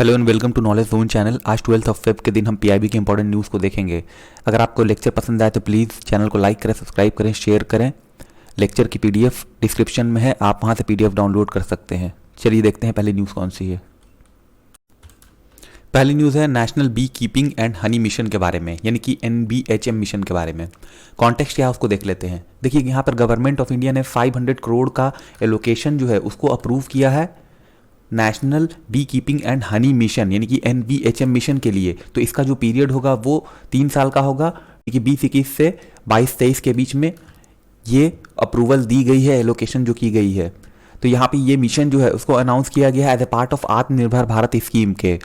Hello and welcome to knowledge zone channel. आज 12 Feb के दिन हम पीआईबी के इंपॉर्टेंट न्यूज़ को देखेंगे। अगर आपको लेक्चर पसंद आए तो प्लीज़ चैनल को लाइक करें, सब्सक्राइब करें, शेयर करें। लेक्चर की पीडीएफ डिस्क्रिप्शन में है, आप वहां से पीडीएफ डाउनलोड कर सकते हैं। चलिए देखते हैं पहली न्यूज़ कौन सी है। पहली न्यूज़ है national beekeeping and honey mission के बारे में, यानी कि NBHM मिशन के बारे में। कॉन्टेक्स्ट क्या है उसको देख लेते हैं। देखिए यहाँ पर गवर्नमेंट ऑफ इंडिया ने 500 करोड़ का एलोकेशन जो है उसको अप्रूव किया है national beekeeping and honey mission यानी कि NBHM मिशन के लिए। तो इसका जो पीरियड होगा वो 3 साल का होगा, कि 2021 से 22-23 के बीच में ये अप्रूवल दी गई है, एलोकेशन जो की गई है। तो यहाँ पे ये मिशन जो है उसको अनाउंस किया गया है एज ए पार्ट ऑफ आत्मनिर्भर भारत स्कीम के।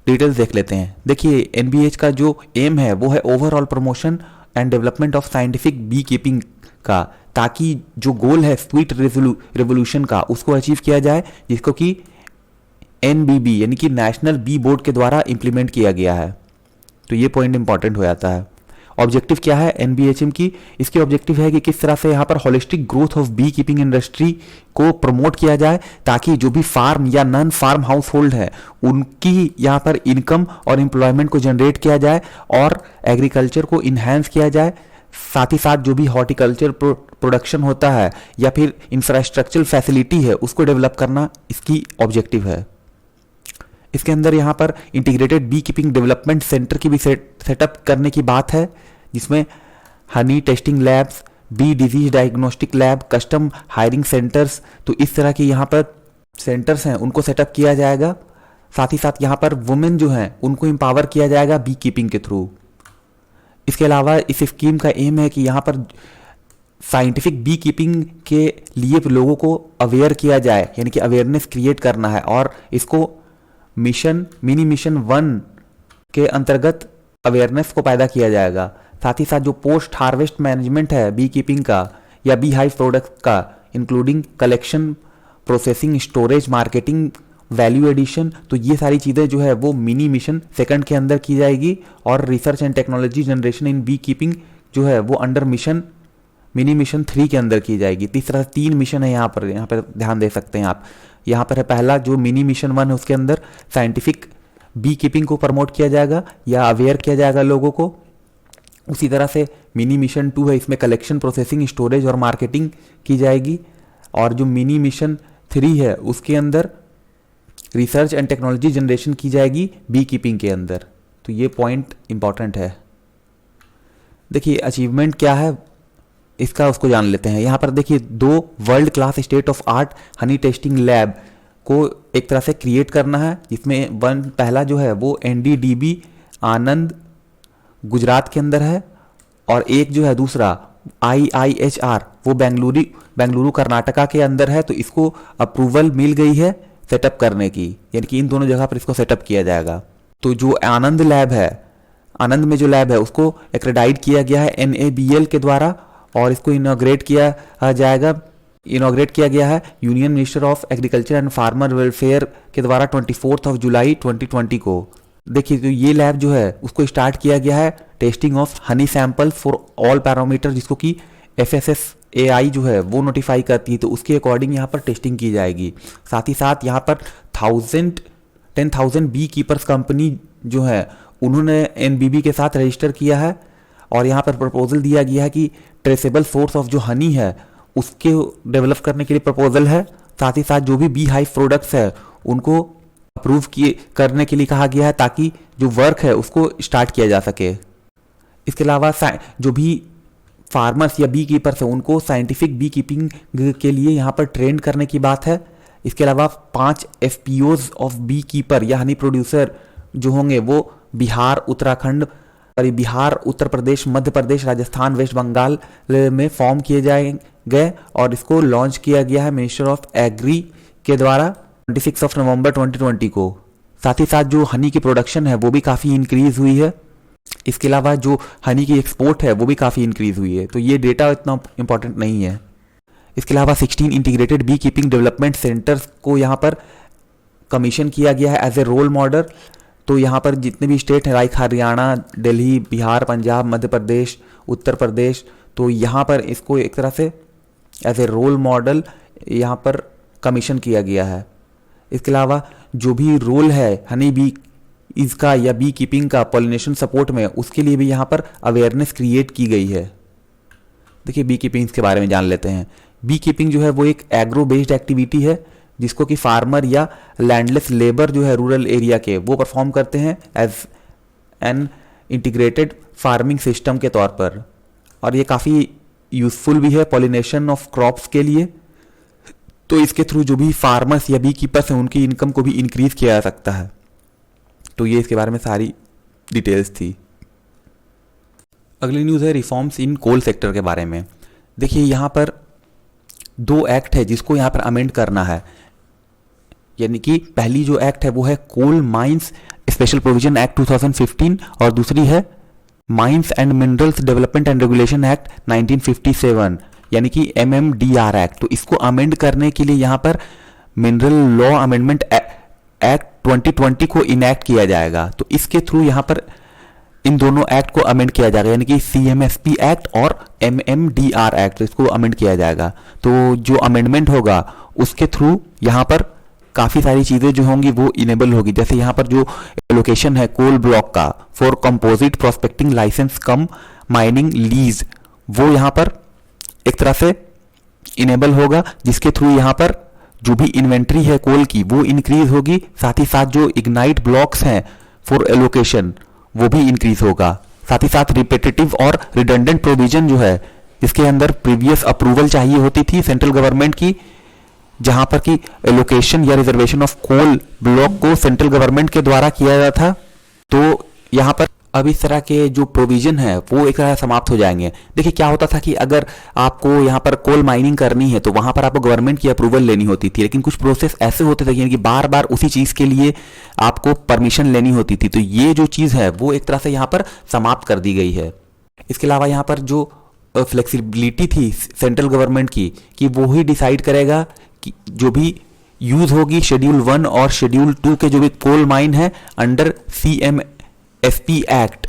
डिटेल्स देख लेते हैं। देखिए NBH का जो एम है वो है overall promotion and development of scientific beekeeping का, ताकि जो गोल है स्वीट रेवोल्यूशन का उसको अचीव किया जाए, जिसको कि NBB यानी कि नेशनल बी बोर्ड के द्वारा इंप्लीमेंट किया गया है। तो ये पॉइंट इंपॉर्टेंट हो जाता है। ऑब्जेक्टिव क्या है NBHM की? इसकी ऑब्जेक्टिव है कि किस तरह से यहाँ पर holistic growth of beekeeping industry को प्रमोट किया जाए, ताकि जो भी फार्म या नॉन फार्म हाउस होल्ड है उनकी यहाँ पर इनकम और एम्प्लॉयमेंट को जनरेट किया जाए और एग्रीकल्चर को इन्हेंस किया जाए। साथ ही साथ जो भी हॉर्टिकल्चर प्रोडक्शन होता है या फिर इंफ्रास्ट्रक्चरल फैसिलिटी है उसको डेवलप करना इसकी ऑब्जेक्टिव है। इसके अंदर यहाँ पर integrated beekeeping development centre की भी सेटअप करने की बात है, जिसमें honey testing labs, bee disease diagnostic lab, custom hiring centres, तो इस तरह के यहाँ पर सेंटर्स हैं उनको सेटअप किया जाएगा। साथ ही साथ यहाँ पर वुमेन जो हैं उनको एम्पावर किया जाएगा बी कीपिंग के थ्रू। इसके अलावा इस स्कीम का एम है कि यहाँ पर साइंटिफिक बी कीपिंग के लिए लोगों को अवेयर किया जाए, यानी कि अवेयरनेस क्रिएट करना है, और इसको मिनी मिशन 1 के अंतर्गत अवेयरनेस को पैदा किया जाएगा। साथ ही साथ जो पोस्ट हार्वेस्ट मैनेजमेंट है बी कीपिंग का या बी हाइव प्रोडक्ट का, including collection, processing, storage, marketing, value addition, तो ये सारी चीज़ें जो है वो मिनी मिशन 2 के अंदर की जाएगी। और research and technology generation in beekeeping जो है वो अंडर मिनी मिशन 3 के अंदर की जाएगी। तो इस तरह 3 मिशन है यहाँ पर ध्यान दे सकते हैं आप। यहाँ पर है पहला जो मिनी मिशन 1 है, उसके अंदर साइंटिफिक बी कीपिंग को प्रमोट किया जाएगा या अवेयर किया जाएगा लोगों को। उसी तरह से मिनी मिशन 2 है, इसमें कलेक्शन, प्रोसेसिंग, स्टोरेज और मार्केटिंग की जाएगी। और जो मिनी मिशन 3 है उसके अंदर रिसर्च एंड टेक्नोलॉजी जनरेशन की जाएगी बी कीपिंग के अंदर। तो ये पॉइंट इंपॉर्टेंट है। देखिए अचीवमेंट क्या है इसका उसको जान लेते हैं। यहाँ पर देखिए 2 world class state of art Honey testing lab को एक तरह से क्रिएट करना है, जिसमें पहला जो है वो NDDB आनंद गुजरात के अंदर है, और एक जो है दूसरा IIHR वो बेंगलुरु कर्नाटका के अंदर है। तो इसको अप्रूवल मिल गई है सेटअप करने की, यानी कि इन दोनों जगह पर इसको सेटअप किया जाएगा। तो जो आनंद लैब है, आनंद में जो लैब है उसको एक्रेडाइट किया गया है NABL के द्वारा, और इसको इनॉग्रेट किया गया है union minister of agriculture and farmer welfare के द्वारा 24 जुलाई 2020 को। देखिए तो ये लैब जो है उसको स्टार्ट किया गया है testing of honey samples for all parameter, जिसको कि FSSAI जो है वो नोटिफाई करती है। तो उसके अकॉर्डिंग यहाँ पर टेस्टिंग की जाएगी। साथ ही साथ यहाँ पर 10,000 बी कीपर्स कंपनी जो है उन्होंने NBB के साथ रजिस्टर किया है, और यहाँ पर प्रपोजल दिया गया है कि ट्रेसेबल सोर्स ऑफ जो हनी है उसके डेवलप करने के लिए प्रपोजल है। साथ ही साथ जो भी बी हाइव प्रोडक्ट्स है उनको अप्रूव करने के लिए कहा गया है, ताकि जो वर्क है उसको स्टार्ट किया जा सके। इसके अलावा जो भी फार्मर्स या बी कीपर्स हैं उनको साइंटिफिक बी कीपिंग के लिए यहाँ पर ट्रेन करने की बात है। इसके अलावा 5 FPOs ऑफ बी कीपर या हनी प्रोड्यूसर जो होंगे वो बिहार, उत्तर प्रदेश, मध्य प्रदेश, राजस्थान, वेस्ट बंगाल में फॉर्म किए जाएंगे, और इसको लॉन्च किया गया है मिनिस्टर ऑफ एग्री के द्वारा 26 नवंबर 2020 को। साथ ही साथ जो हनी की प्रोडक्शन है वो भी काफ़ी इंक्रीज हुई है। इसके अलावा जो हनी की एक्सपोर्ट है वो भी काफ़ी इंक्रीज हुई है। तो ये डेटा इतना इंपॉर्टेंट नहीं है। इसके अलावा 16 integrated beekeeping development centres को यहाँ पर कमीशन किया गया है एज ए रोल मॉडल। तो यहाँ पर जितने भी स्टेट हैं लाइक हरियाणा, दिल्ली, बिहार, पंजाब, मध्य प्रदेश, उत्तर प्रदेश, तो यहाँ पर इसको एक तरह से एज ए रोल मॉडल यहाँ पर कमीशन किया गया है। इसके अलावा जो भी रोल है हनी बी इसका या बी कीपिंग का पॉलिनेशन सपोर्ट में, उसके लिए भी यहाँ पर अवेयरनेस क्रिएट की गई है। देखिए बी कीपिंग के बारे में जान लेते हैं। बी कीपिंग जो है वो एक एग्रो बेस्ड एक्टिविटी है जिसको कि फार्मर या लैंडलेस लेबर जो है रूरल एरिया के वो परफॉर्म करते हैं as an integrated farming system के तौर पर, और ये काफ़ी यूजफुल भी है पॉलिनेशन ऑफ क्रॉप्स के लिए। तो इसके थ्रू जो भी फार्मर्स या बी कीपर्स हैं उनकी इनकम को भी इंक्रीज किया जा सकता है। तो ये इसके बारे में सारी डिटेल्स थी। अगली न्यूज़ है रिफॉर्म्स इन कोल सेक्टर के बारे में। देखिए यहाँ पर 2 एक्ट है जिसको यहाँ पर अमेंड करना है, यानी कि पहली जो एक्ट है वो है coal mines special provision act 2015 और दूसरी है mines and minerals development and regulation act 1957 यानी कि MMDR एक्ट। तो इसको अमेंड करने के लिए यहाँ पर मिनरल लॉ अमेंडमेंट एक्ट 2020 को इनैक्ट किया जाएगा। तो इसके थ्रू यहाँ पर इन दोनों एक्ट को अमेंड किया जाएगा, यानी कि CMSP एक्ट और MMDR एक्ट, इसको अमेंड किया जाएगा। तो जो अमेंडमेंट होगा उसके थ्रू यहाँ पर काफ़ी सारी चीज़ें जो होंगी वो इनेबल होगी। जैसे यहाँ पर जो एलोकेशन है कोल ब्लॉक का for composite prospecting licence cum mining lease, वो यहाँ पर एक तरह से इनेबल होगा, जिसके थ्रू यहाँ पर जो भी इन्वेंट्री है कोल की वो इंक्रीज होगी। साथ ही साथ जो इग्नाइट ब्लॉक्स हैं फॉर एलोकेशन वो भी इंक्रीज होगा। साथ ही साथ रिपीटेटिव और रिडंडेंट प्रोविजन जो है इसके अंदर प्रीवियस अप्रूवल चाहिए होती थी सेंट्रल गवर्नमेंट की, जहां पर कि एलोकेशन या रिजर्वेशन ऑफ कोल ब्लॉक को सेंट्रल गवर्नमेंट के द्वारा किया जाता था। तो यहाँ पर अब इस तरह के जो प्रोविजन है वो एक तरह समाप्त हो जाएंगे। देखिए क्या होता था कि अगर आपको यहाँ पर कोल माइनिंग करनी है तो वहां पर आपको गवर्नमेंट की अप्रूवल लेनी होती थी, लेकिन कुछ प्रोसेस ऐसे होते थे कि बार बार उसी चीज के लिए आपको परमिशन लेनी होती थी। तो ये जो चीज है वो एक तरह से यहाँ पर समाप्त कर दी गई है। इसके अलावा यहाँ पर जो फ्लेक्सिबिलिटी थी सेंट्रल गवर्नमेंट की कि वो ही डिसाइड करेगा कि जो भी यूज होगी शेड्यूल 1 और शेड्यूल 2 के जो भी कोल माइन है अंडर CMSP एक्ट,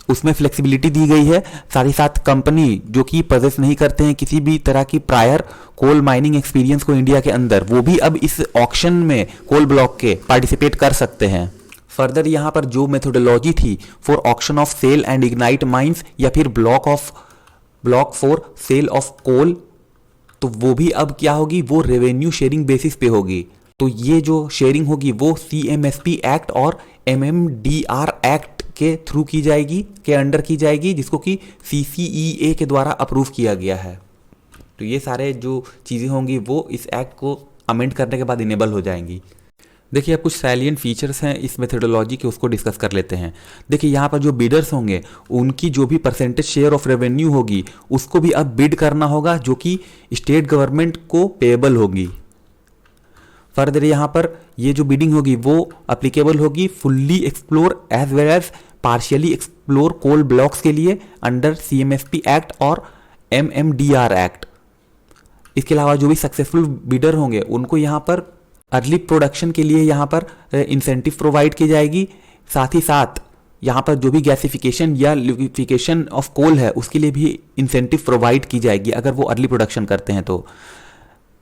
उसमें फ्लेक्सिबिलिटी दी गई है। साथ ही साथ कंपनी जो कि पजेस नहीं करते हैं किसी भी तरह की प्रायर कोल माइनिंग एक्सपीरियंस को इंडिया के अंदर, वो भी अब इस ऑक्शन में कोल ब्लॉक के पार्टिसिपेट कर सकते हैं। फर्दर यहाँ पर जो मेथोडोलॉजी थी for auction of sale and lignite mines या फिर block for sale of coal, तो वो भी अब क्या होगी, वो रेवेन्यू शेयरिंग बेसिस पे होगी। तो ये जो शेयरिंग होगी वो CMSP एक्ट और MMDR एक्ट के थ्रू की जाएगी, के अंडर की जाएगी, जिसको कि CCEA के द्वारा अप्रूव किया गया है। तो ये सारे जो चीज़ें होंगी वो इस एक्ट को अमेंड करने के बाद इनेबल हो जाएंगी। देखिए अब कुछ सैलिएंट फीचर्स हैं इस मेथोडोलॉजी के, उसको डिस्कस कर लेते हैं। देखिए यहाँ पर जो बिडर्स होंगे उनकी जो भी परसेंटेज शेयर ऑफ रेवेन्यू होगी उसको भी अब बिड करना होगा, जो कि स्टेट गवर्नमेंट को पेएबल होगी। फर्दर यहाँ पर ये जो बिडिंग होगी वो अप्लीकेबल होगी fully explore as well as partially explore coal blocks के लिए अंडर CMSP एक्ट और MMDR एक्ट। इसके अलावा जो भी सक्सेसफुल बिडर होंगे उनको यहाँ पर अर्ली प्रोडक्शन के लिए यहाँ पर इंसेंटिव प्रोवाइड की जाएगी। साथ ही साथ यहाँ पर जो भी गैसिफिकेशन या लिक्विफिकेशन ऑफ कोल है उसके लिए भी इंसेंटिव प्रोवाइड की जाएगी अगर वो अर्ली प्रोडक्शन करते हैं तो।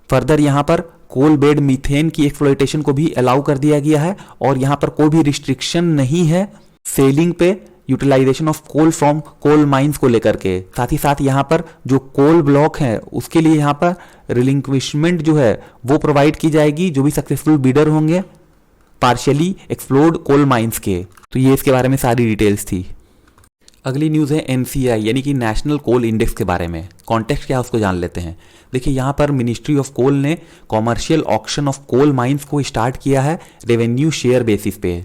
फर्दर यहाँ पर कोल बेड मीथेन की एक्सप्लॉयटेशन को भी अलाउ कर दिया गया है और यहाँ पर कोई भी रिस्ट्रिक्शन नहीं है सेलिंग पे utilisation of coal from coal mines को लेकर के। साथ ही साथ यहाँ पर जो कोल ब्लॉक है उसके लिए यहाँ पर रिलिंक्विशमेंट जो है वो प्रोवाइड की जाएगी जो भी सक्सेसफुल बिडर होंगे पार्शियली एक्सप्लोर्ड कोल माइंस के। तो ये इसके बारे में सारी डिटेल्स थी। अगली न्यूज़ है NCI यानी कि नेशनल कोल इंडेक्स के बारे में। कॉन्टेक्स्ट क्या है उसको जान लेते हैं। देखिए यहाँ पर मिनिस्ट्री ऑफ कोल ने commercial auction of coal mines को स्टार्ट किया है रेवेन्यू शेयर बेसिस पे।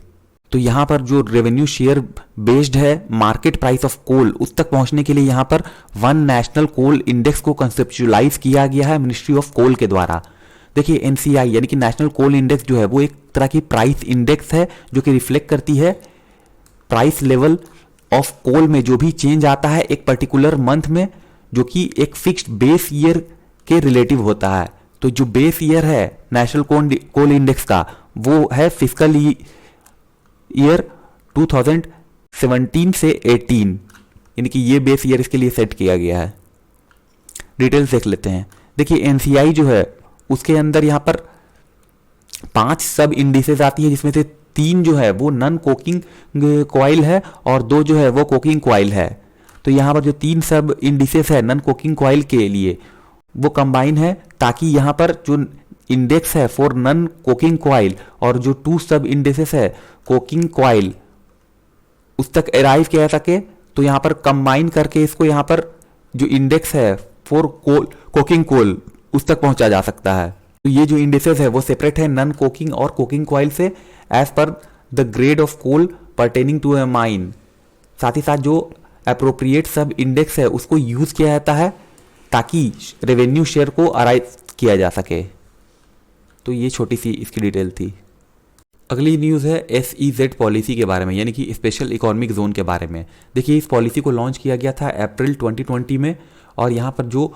तो यहाँ पर जो रेवेन्यू शेयर बेस्ड है मार्केट प्राइस ऑफ कोल उस तक पहुंचने के लिए यहाँ पर वन नेशनल कोल इंडेक्स को कंसेप्चुलाइज किया गया है मिनिस्ट्री ऑफ कोल के द्वारा। देखिए NCI यानी कि नेशनल कोल इंडेक्स जो है वो एक तरह की प्राइस इंडेक्स है जो कि रिफ्लेक्ट करती है प्राइस लेवल ऑफ कोल में जो भी चेंज आता है एक पर्टिकुलर मंथ में, जो कि एक फिक्स्ड बेस ईयर के रिलेटिव होता है। तो जो बेस ईयर है नेशनल कोल इंडेक्स का वो है फिस्कल ईयर 2017 से 18, यानी कि ये बेस ईयर इसके लिए सेट किया गया है। डिटेल्स देख लेते हैं। देखिए NCI जो है उसके अंदर यहाँ पर 5 सब इंडिसेस आती है, जिसमें से 3 जो है वो नॉन कोकिंग कॉइल है और 2 जो है वो कोकिंग कॉइल है। तो यहाँ पर जो 3 सब इंडिसेस है नॉन कोकिंग कॉइल के लिए वो कंबाइन है, ताकि यहाँ पर जो इंडेक्स है फॉर नॉन कोकिंग कॉइल और जो 2 सब इंडेक्सेस है कोकिंग कॉइल उस तक अराइव किया जा सके। तो यहाँ पर कंबाइन करके इसको यहाँ पर जो इंडेक्स है फॉर कोकिंग कोल उस तक पहुंचा जा सकता है। तो ये जो इंडेक्सेस है वो सेपरेट है नॉन कोकिंग और कोकिंग कॉइल से as per the grade of coal pertaining to a mine. साथ ही साथ जो अप्रोप्रिएट सब इंडेक्स है उसको यूज किया जाता है ताकि रेवेन्यू शेयर को अराइव किया जा सके। तो ये छोटी सी इसकी डिटेल थी। अगली न्यूज़ है SEZ पॉलिसी के बारे में, यानी कि स्पेशल इकोनॉमिक जोन के बारे में। देखिए इस पॉलिसी को लॉन्च किया गया था अप्रैल 2020 में, और यहाँ पर जो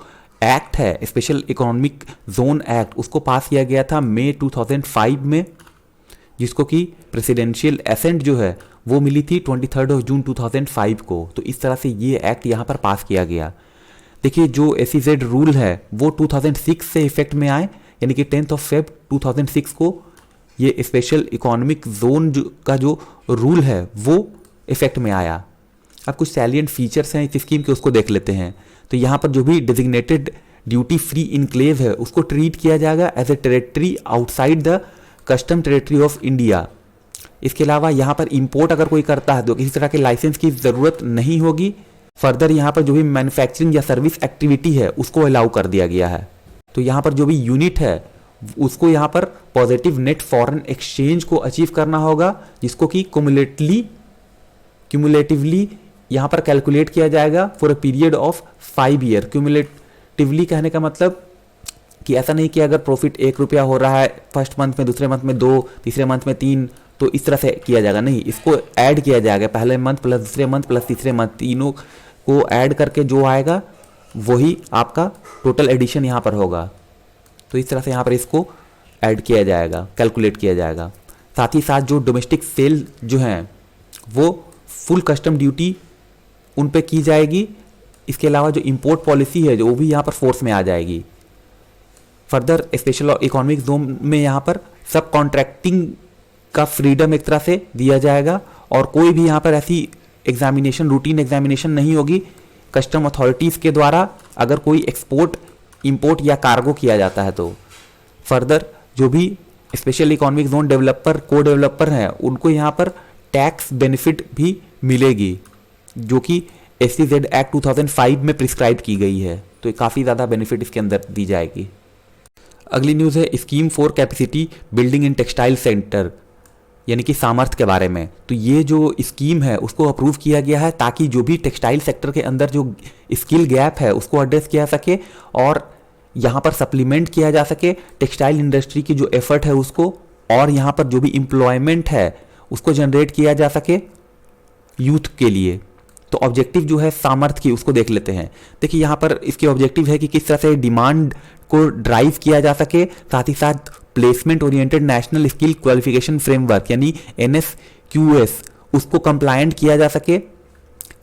एक्ट है स्पेशल इकोनॉमिक जोन एक्ट उसको पास किया गया था मई 2005 में, जिसको कि प्रेसिडेंशियल एसेंट जो है वो मिली थी 23 जून 2005 को। तो इस तरह से ये एक्ट यहाँ पर पास किया गया। देखिए जो SEZ रूल है वो 2006 से इफेक्ट में आए, यानी कि 10 Feb 2006 को ये स्पेशल इकोनॉमिक जोन का जो रूल है वो इफेक्ट में आया। अब कुछ सैलिएंट फीचर्स हैं इस स्कीम के, उसको देख लेते हैं। तो यहाँ पर जो भी डिजिग्नेटेड ड्यूटी फ्री इनक्लेव है उसको ट्रीट किया जाएगा as a territory outside the custom territory of India. इसके अलावा यहाँ पर इंपोर्ट अगर कोई करता है तो किसी तरह के लाइसेंस की ज़रूरत नहीं होगी। फर्दर यहाँ पर जो भी मैन्युफैक्चरिंग या सर्विस एक्टिविटी है उसको अलाउ कर दिया गया है। तो यहाँ पर जो भी यूनिट है उसको यहाँ पर पॉजिटिव नेट फॉरेन एक्सचेंज को अचीव करना होगा, जिसको कि क्यूमुलेटिवली यहाँ पर कैलकुलेट किया जाएगा for a period of 5 year. Cumulatively कहने का मतलब कि ऐसा नहीं कि अगर प्रॉफिट 1 रुपया हो रहा है फर्स्ट मंथ में, दूसरे मंथ में 2, तीसरे मंथ में 3, तो इस तरह से किया जाएगा। नहीं, इसको ऐड किया जाएगा, पहले मंथ प्लस दूसरे मंथ प्लस तीसरे मंथ, तीनों को ऐड करके जो आएगा वही आपका टोटल एडिशन यहाँ पर होगा। तो इस तरह से यहाँ पर इसको ऐड किया जाएगा, कैलकुलेट किया जाएगा। साथ ही साथ जो डोमेस्टिक सेल जो हैं वो फुल कस्टम ड्यूटी उन पे की जाएगी। इसके अलावा जो इंपोर्ट पॉलिसी है जो वो भी यहाँ पर फोर्स में आ जाएगी। फर्दर स्पेशल इकोनॉमिक जोन में यहाँ पर सब कॉन्ट्रैक्टिंग का फ्रीडम एक तरह से दिया जाएगा, और कोई भी यहाँ पर ऐसी एग्जामिनेशन, रूटीन एग्जामिनेशन नहीं होगी कस्टम अथॉरिटीज़ के द्वारा अगर कोई एक्सपोर्ट, इंपोर्ट या कार्गो किया जाता है। तो फर्दर जो भी स्पेशल इकोनॉमिक जोन डेवलपर, को डेवलपर हैं उनको यहाँ पर टैक्स बेनिफिट भी मिलेगी, जो कि SEZ एक्ट 2005 में प्रिस्क्राइब की गई है। तो काफ़ी ज़्यादा बेनिफिट इसके अंदर दी जाएगी। अगली न्यूज़ है scheme for capacity building in textile sector, यानी कि सामर्थ्य के बारे में। तो ये जो स्कीम है उसको अप्रूव किया गया है ताकि जो भी टेक्सटाइल सेक्टर के अंदर जो स्किल गैप है उसको एड्रेस किया सके और यहाँ पर सप्लीमेंट किया जा सके टेक्सटाइल इंडस्ट्री की जो एफर्ट है उसको, और यहाँ पर जो भी एम्प्लॉयमेंट है उसको जनरेट किया जा सके यूथ के लिए। तो ऑब्जेक्टिव जो है सामर्थ्य की उसको देख लेते हैं। देखिए यहाँ पर इसके ऑब्जेक्टिव है कि किस तरह से डिमांड को ड्राइव किया जा सके, साथ ही साथ placement oriented national skill qualification framework यानी NSQS उसको कंप्लायंट किया जा सके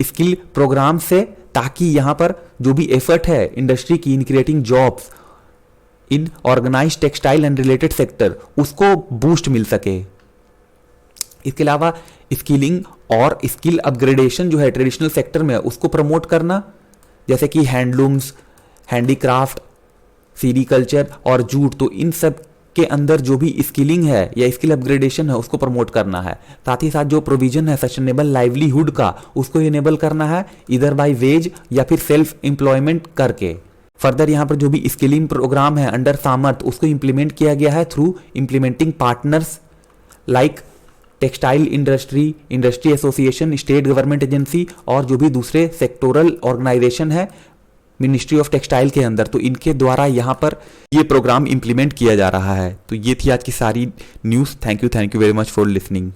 स्किल प्रोग्राम से, ताकि यहाँ पर जो भी एफर्ट है इंडस्ट्री की in creating jobs in organise textile and related sector उसको बूस्ट मिल सके। इसके अलावा स्किलिंग और स्किल अपग्रेडेशन जो है ट्रेडिशनल सेक्टर में उसको प्रमोट करना, जैसे कि हैंडलूम्स, हैंडीक्राफ्ट, सीरीकल्चर और जूट। तो इन सब के अंदर जो भी स्किलिंग है या स्किल अपग्रेडेशन है उसको प्रमोट करना है। साथ ही साथ जो प्रोविजन है सस्टेनेबल लाइवलीहुड का उसको इनेबल करना है, इधर बाय वेज या फिर सेल्फ एम्प्लॉयमेंट करके। फर्दर यहाँ पर जो भी स्किलिंग प्रोग्राम है अंडर सामर्थ उसको इंप्लीमेंट किया गया है through implementing partners like textile industry association, state government agency और जो भी दूसरे सेक्टोरल ऑर्गेनाइजेशन है मिनिस्ट्री ऑफ टेक्सटाइल के अंदर। तो इनके द्वारा यहाँ पर ये प्रोग्राम इंप्लीमेंट किया जा रहा है। तो ये थी आज की सारी news. Thank you very much for listening.